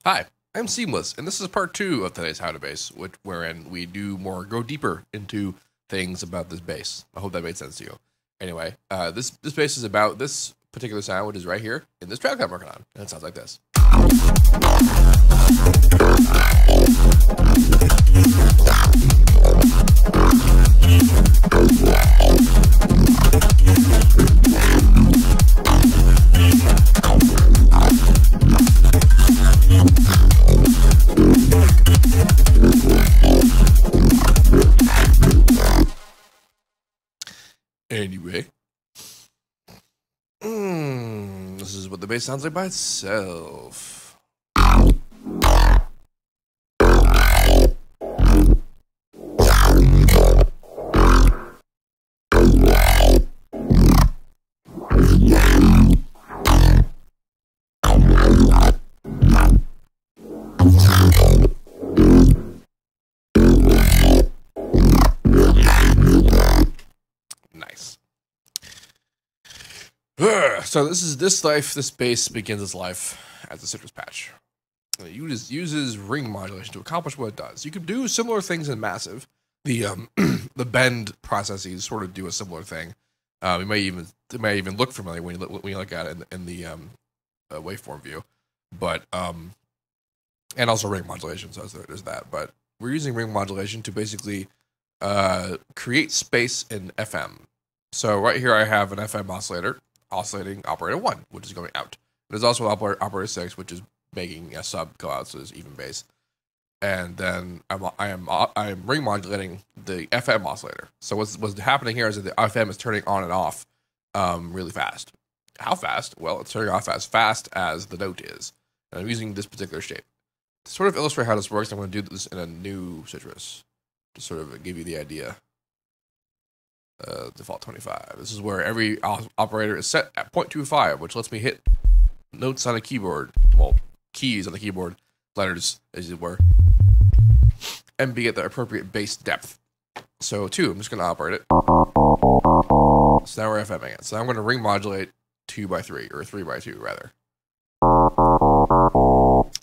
Hi, I'm Seamless, and this is part 2 of today's How to Bass, wherein we go deeper into things about this bass. I hope that made sense to you. Anyway, this bass is about this particular sound, which is right here in this track I'm working on, and it sounds like this. Anyway, this is what the bass sounds like by itself. Nice. So this bass begins its life as a citrus patch. It uses ring modulation to accomplish what it does. You could do similar things in massive. The the bend processes sort of do a similar thing. It may even look familiar when you look at it in the waveform view, but and also ring modulation. So there's that. But we're using ring modulation to basically create space in FM. So right here I have an FM oscillator oscillating operator 1, which is going out. There's also operator 6, which is making a sub go out, so it's even bass. And then I am ring modulating the FM oscillator. So what's happening here is that the FM is turning on and off really fast. How fast? Well, it's turning off as fast as the note is. And I'm using this particular shape. To sort of illustrate how this works, I'm going to do this in a new citrus to sort of give you the idea. Default 25. This is where every operator is set at 0.25, which lets me hit notes on a keyboard, well, keys on the keyboard, letters, as it were, and be at the appropriate bass depth. So 2, I'm just going to operate it. So now we're FMing it. So I'm going to ring modulate 2x3, or 3x2 rather.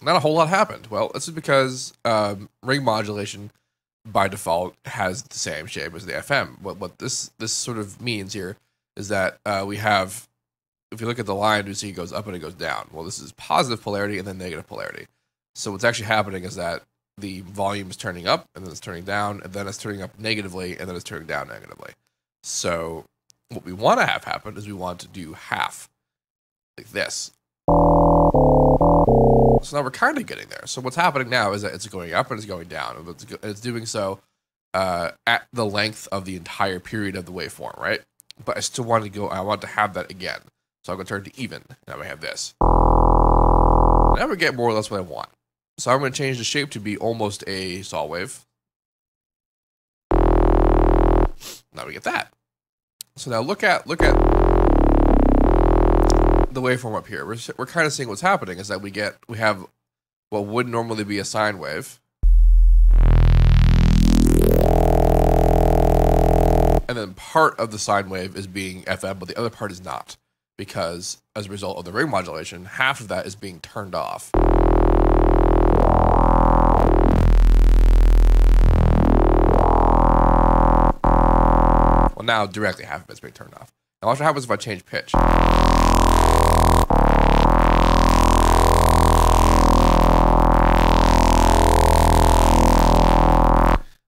Not a whole lot happened. Well, this is because ring modulation by default has the same shape as the FM. What this sort of means here is that we have, if you look at the line, you see it goes up and it goes down. Well, this is positive polarity and then negative polarity. So what's actually happening is that the volume is turning up and then it's turning down and then it's turning up negatively and then it's turning down negatively. So what we want to have happen is we want to do half like this. So now we're kind of getting there. So what's happening now is that it's going up and it's going down. And it's doing so at the length of the entire period of the waveform, right? But I still want to go, I want to have that again. So I'm going to turn to even. Now we have this. Now we get more or less what I want. So I'm going to change the shape to be almost a saw wave. Now we get that. So now look at the waveform up here. We're kind of seeing what's happening is that we have what would normally be a sine wave, and then part of the sine wave is being FM, but the other part is not, because as a result of the ring modulation, half of that is being turned off. Well, now directly half of it's being turned off. Now watch what happens if I change pitch.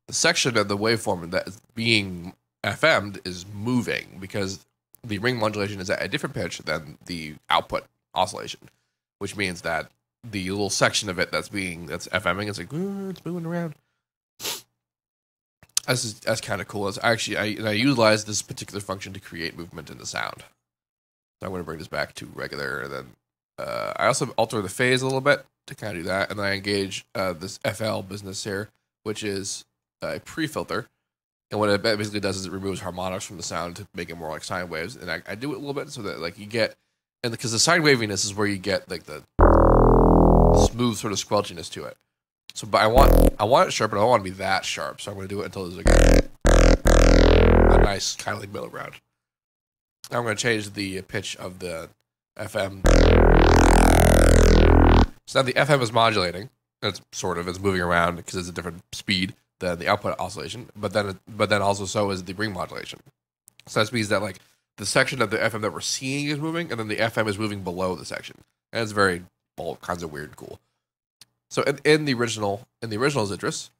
The section of the waveform that is being FM'd is moving because the ring modulation is at a different pitch than the output oscillation, which means that the little section of it that's FMing is like, it's moving around. That's kind of cool. I utilize this particular function to create movement in the sound. So I'm going to bring this back to regular, and then I also alter the phase a little bit to kind of do that, and then I engage this FL business here, which is a pre-filter, and what it basically does is it removes harmonics from the sound to make it more like sine waves, and I do it a little bit so that like you get, and because the sine waviness is where you get like the smooth sort of squelchiness to it. So, but I want it sharp, but I don't want it to be that sharp. So I'm going to do it until there's like a nice kind of like middle ground. I'm going to change the pitch of the FM. So So now the FM is modulating. It's it's moving around because it's a different speed than the output oscillation. But then also so is the ring modulation. So that means that like the section of the FM that we're seeing is moving, and then the FM is moving below the section, and it's very all kinds of weird and cool. So in the original Zitris,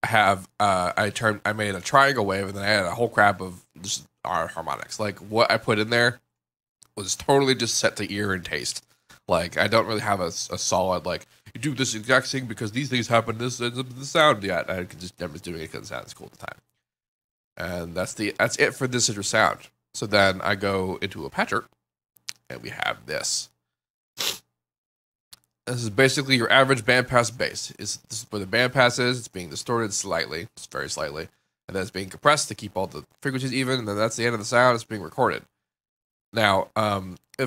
I made a triangle wave, and then I had a whole crap of just our harmonics. Like what I put in there was totally just set to ear and taste. Like I don't really have a solid like you do this exact thing because these things happen. This ends up the sound yet. I'm just doing it because it sounds cool at the time. And that's it for this Zitris sound. So then I go into a patcher, and we have this. This is basically your average bandpass bass. This is where the bandpass is. It's being distorted slightly, just very slightly, and then it's being compressed to keep all the frequencies even. And then that's the end of the sound. It's being recorded. Now,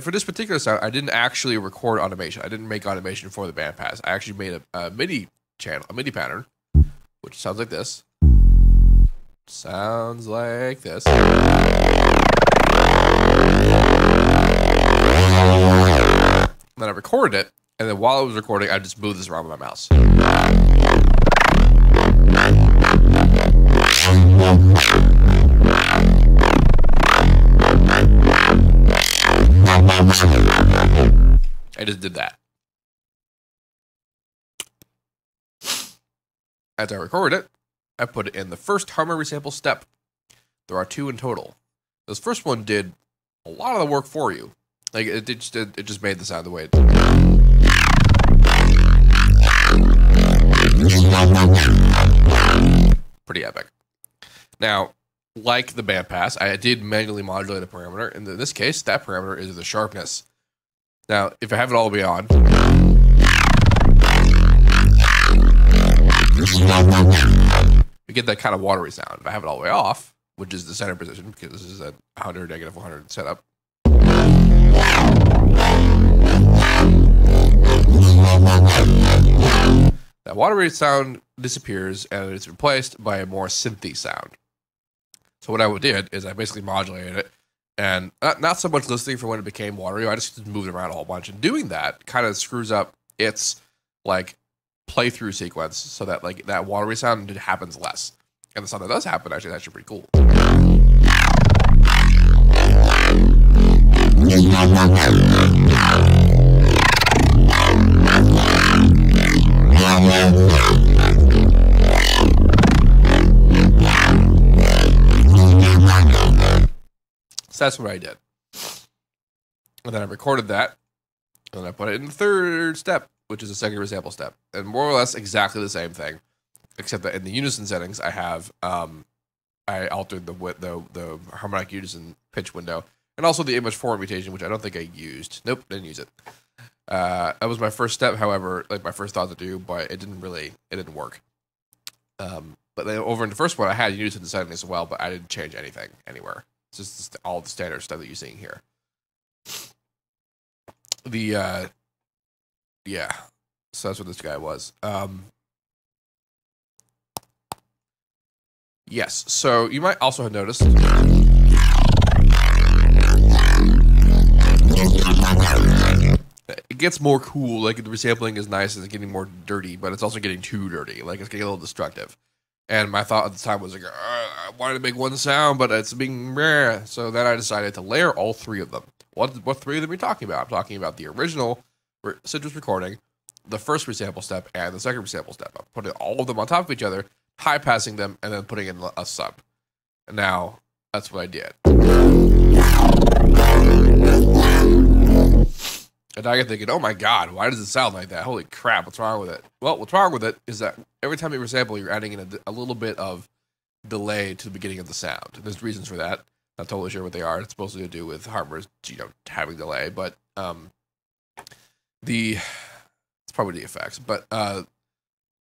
for this particular sound, I didn't actually record automation. I didn't make automation for the bandpass. I actually made a MIDI channel, a MIDI pattern, which sounds like this. Sounds like this. And then I recorded it. And then while I was recording, I just moved this around with my mouse. I just did that. As I recorded it, I put it in the first harmony resample step. There are 2 in total. This first one did a lot of the work for you. Like it just made the sound the way it did. Pretty epic. Now, like the bandpass, I did manually modulate a parameter, and in this case, that parameter is the sharpness. Now, if I have it all the way on, we get that kind of watery sound. If I have it all the way off, which is the center position, because this is a 100, negative 100 setup, that watery sound disappears and it's replaced by a more synthy sound. So what I did is I basically modulated it, and not so much listening for when it became watery. I just moved it around a whole bunch, and doing that kind of screws up its like playthrough sequence, so that like that watery sound happens less, and the sound that does happen actually is actually pretty cool. So that's what I did. And then I recorded that, and then I put it in the third step, which is a secondary sample step. And more or less exactly the same thing, except that in the unison settings, I have I altered the harmonic unison pitch window, and also the image format mutation, which I don't think I used. Nope, didn't use it. That was my first step, however, like my first thought to do, but it didn't work. But then over in the first one, I had unison settings as well, but I didn't change anything anywhere. It's just all the standard stuff that you're seeing here. Yeah. So that's what this guy was. Yes. So you might also have noticed it gets more cool. Like the resampling is nice and it's getting more dirty, but it's also getting too dirty. Like it's getting a little destructive. And my thought at the time was like, I wanted to make one sound, but it's being rare. So then I decided to layer all 3 of them. What 3 of them are we talking about? I'm talking about the original Zitris recording, the first resample step, and the second resample step. I'm putting all of them on top of each other, high passing them, and then putting in a sub. And now that's what I did. And I get thinking, oh my god, why does it sound like that? Holy crap, what's wrong with it? Well, what's wrong with it is that every time you resample, you're adding in a little bit of delay to the beginning of the sound. And there's reasons for that. Not totally sure what they are. It's supposed to do with harmonies, having delay, but it's probably the effects. But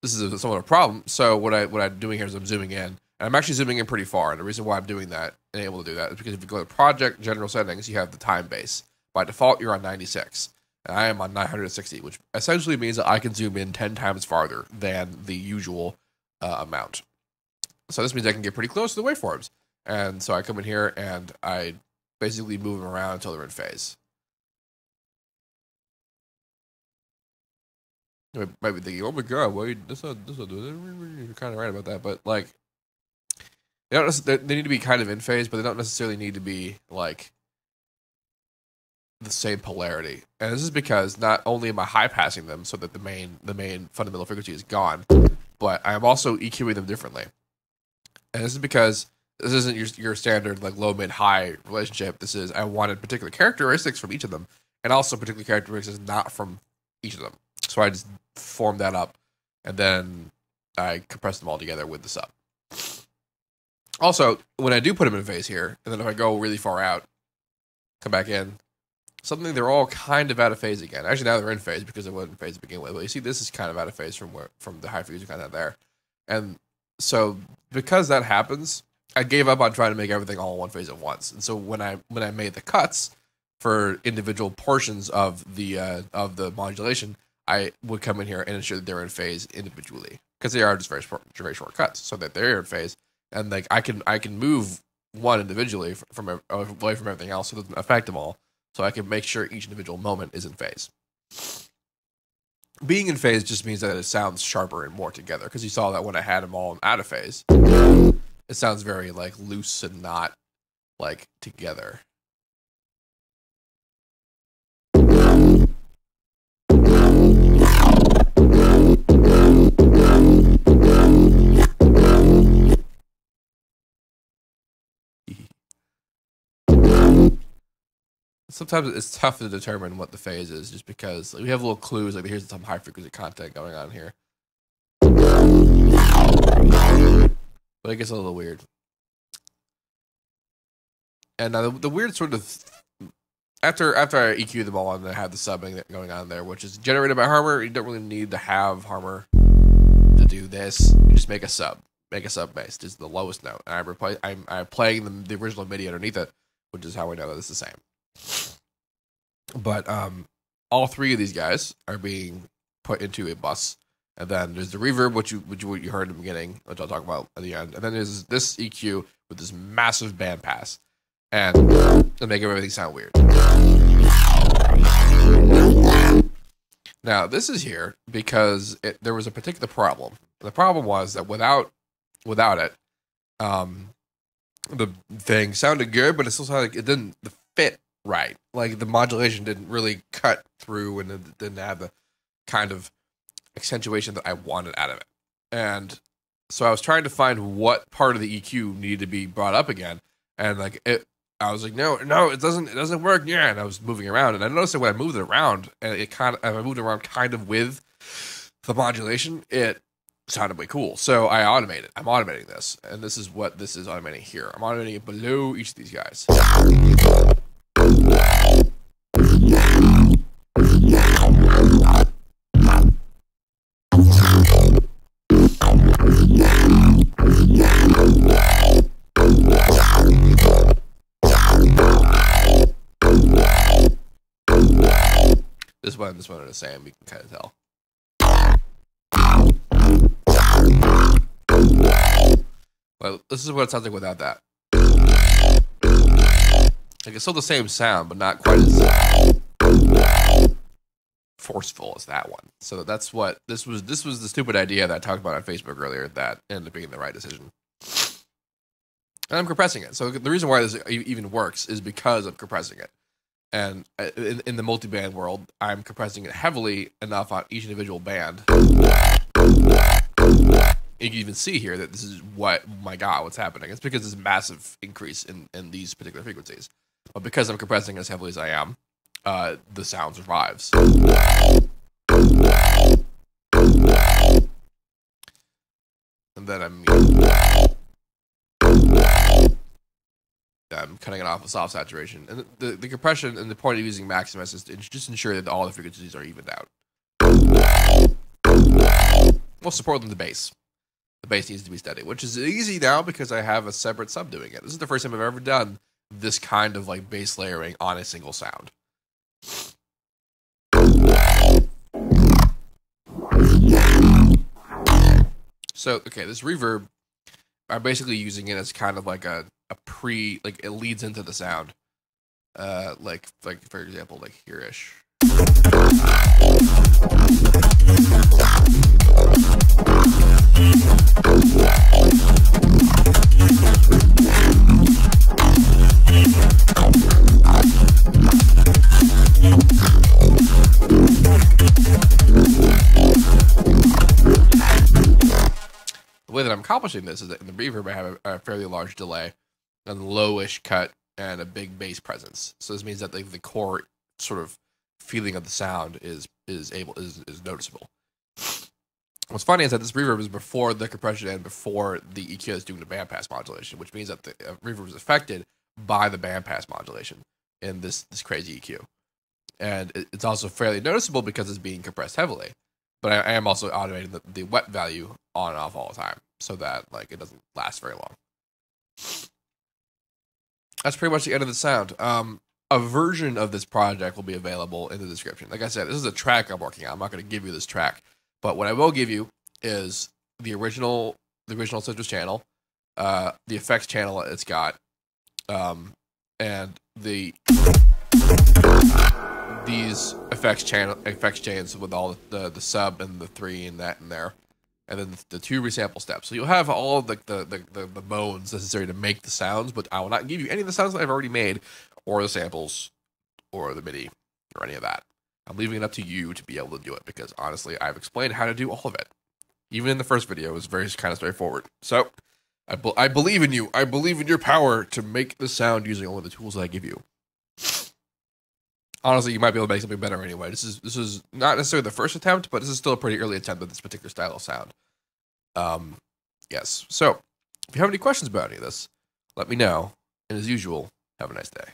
this is somewhat a problem. So what I'm doing here is I'm zooming in, and I'm actually zooming in pretty far. And the reason why I'm doing that and able to do that is because if you go to Project General Settings, you have the time base. By default, you're on 96. And I am on 960, which essentially means that I can zoom in 10 times farther than the usual amount. So this means I can get pretty close to the waveforms. And so I come in here and I basically move them around until they're in phase. You might be thinking, "Oh my god, wait, that's not you're kind of right about that." But like, they need to be kind of in phase, but they don't necessarily need to be like the same polarity. And this is because not only am I high passing them so that the main fundamental frequency is gone, but I am also EQing them differently. And this is because this isn't your standard like low mid high relationship. This is I wanted particular characteristics from each of them, and also particular characteristics not from each of them. So I just formed that up, and then I compress them all together with the sub. Also, when I do put them in phase here, and then if I go really far out, come back in, suddenly they're all kind of out of phase again. Actually, now they're in phase because they weren't in phase to begin with. But you see, this is kind of out of phase from the high frequency kind of there. And so because that happens, I gave up on trying to make everything all in one phase at once. And so when I made the cuts for individual portions of the modulation, I would come in here and ensure that they're in phase individually, because they are just very short cuts, so that they're in phase. And like I can move one individually from away from everything else, so it doesn't affect them all. So I can make sure each individual moment is in phase. Being in phase just means that it sounds sharper and more together, because you saw that when I had them all out of phase, it sounds very like loose and not like together. Sometimes it's tough to determine what the phase is, just because we have little clues, like here's some high frequency content going on here. But it gets a little weird. And now the weird sort of, after I EQ them all and I have the subbing going on there, which is generated by Harmor, you don't really need to have Harmor to do this. You just make a sub bass, just the lowest note, and I'm playing the original MIDI underneath it, which is how we know that it's the same. But all three of these guys are being put into a bus, and then there's the reverb, which you heard in the beginning, which I'll talk about at the end, and then there's this EQ with this massive band pass, and to make everything sound weird. Now this is here because there was a particular problem. The problem was that without it, the thing sounded good, but it still sounded like it didn't fit right. Like the modulation didn't really cut through, and it didn't have the kind of accentuation that I wanted out of it. And so I was trying to find what part of the EQ needed to be brought up again, and I was like, no, it doesn't work. Yeah, and I was moving around, and I noticed that when I moved it around, and I moved it around kind of with the modulation, it sounded way cool. So I'm automating this, and this is what this is automating here. I'm automating it below each of these guys. This one are the same, you can kind of tell. Well, this is what it sounds like without that. Like it's still the same sound, but not quite as forceful as that one. So that's what this was the stupid idea that I talked about on Facebook earlier that ended up being the right decision. And I'm compressing it. So the reason why this even works is because I'm compressing it. And in the multi-band world, I'm compressing it heavily enough on each individual band. You can even see here that this is oh my God, what's happening? It's because there's a massive increase in these particular frequencies. But because I'm compressing as heavily as I am, the sound survives. And then I'm cutting it off with soft saturation. And the compression and the point of using Maximus is to just ensure that all the frequencies are evened out. We'll support them the bass. The bass needs to be steady, which is easy now because I have a separate sub doing it. This is the first time I've ever done this kind of like bass layering on a single sound. So, okay, this reverb, I'm basically using it as kind of like a like it leads into the sound. Like for example, like here-ish. accomplishing this is that in the reverb I have a fairly large delay, and lowish cut, and a big bass presence. So this means that the core sort of feeling of the sound is noticeable. What's funny is that this reverb is before the compression and before the EQ is doing the bandpass modulation, which means that the reverb is affected by the bandpass modulation in this crazy EQ. And it's also fairly noticeable because it's being compressed heavily. But I am also automating the wet value on and off all the time so that like it doesn't last very long. That's pretty much the end of the sound. A version of this project will be available in the description. Like I said, this is a track I'm working on. I'm not going to give you this track, but what I will give you is the original Citrus channel, the effects channel it's got, and these effects chains with all the sub and the 3 and that in there, and then the 2 resample steps. So you'll have all of the bones necessary to make the sounds, but I will not give you any of the sounds that I've already made, or the samples, or the MIDI, or any of that. I'm leaving it up to you to be able to do it, because honestly, I've explained how to do all of it. Even in the first video, it was very kind of straightforward. So, I believe in you. I believe in your power to make the sound using only the tools that I give you. Honestly, you might be able to make something better anyway. This is not necessarily the first attempt, but this is still a pretty early attempt at this particular style of sound. Yes. So, if you have any questions about any of this, let me know. And as usual, have a nice day.